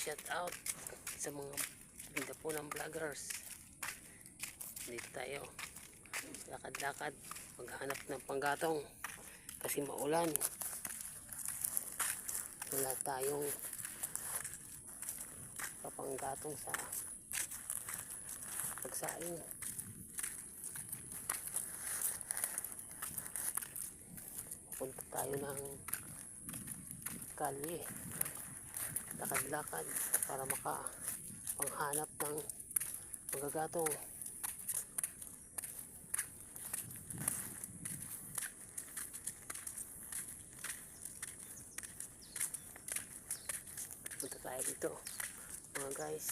shout out sa mga ganda po ng vloggers. Dito tayo lakad-lakad maghanap ng panggatong kasi maulan, wala tayong papanggatong sa pagsaing. Punta tayo ng kalye, lakad-lakad para makapanghanap ng panggatong. Punta tayo dito mga guys.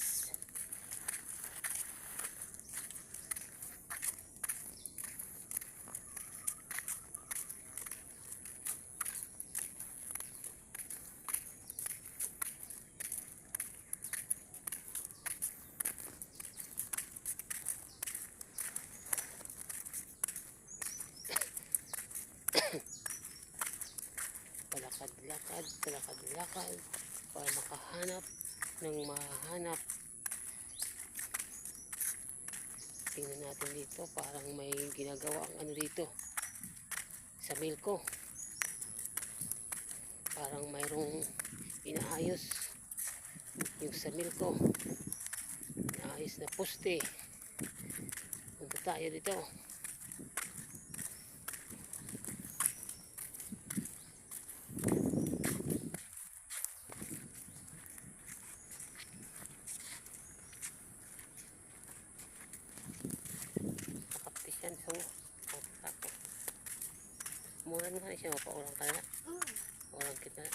Palakad-lakad para makahanap ng mahanap. Tingnan natin dito, parang may ginagawa ang ano dito sa milko, parang mayroong inaayos yung sa milko, inaayos na poste. Punta tayo dito. So, ako. Mura naman siya, mapaulang ka na. Paulang kita.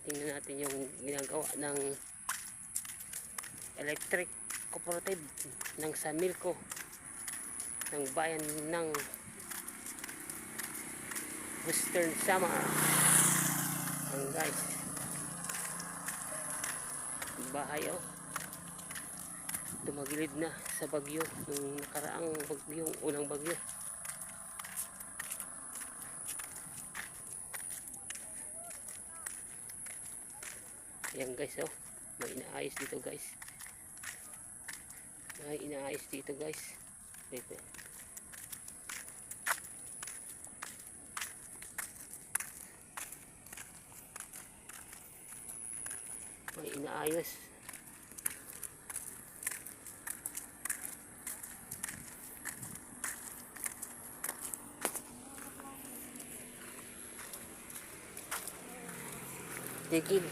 Tingnan natin yung ginagawa ng electric cooperative ng Samilco ng bayan ng Western Samar. Ang guys, bahay tumagilid na sa bagyo, yung nakaraang bagyo, unang bagyo. Ayan guys, may inaayos dito guys, may inaayos dito guys. Dito may inaayos. Tigil.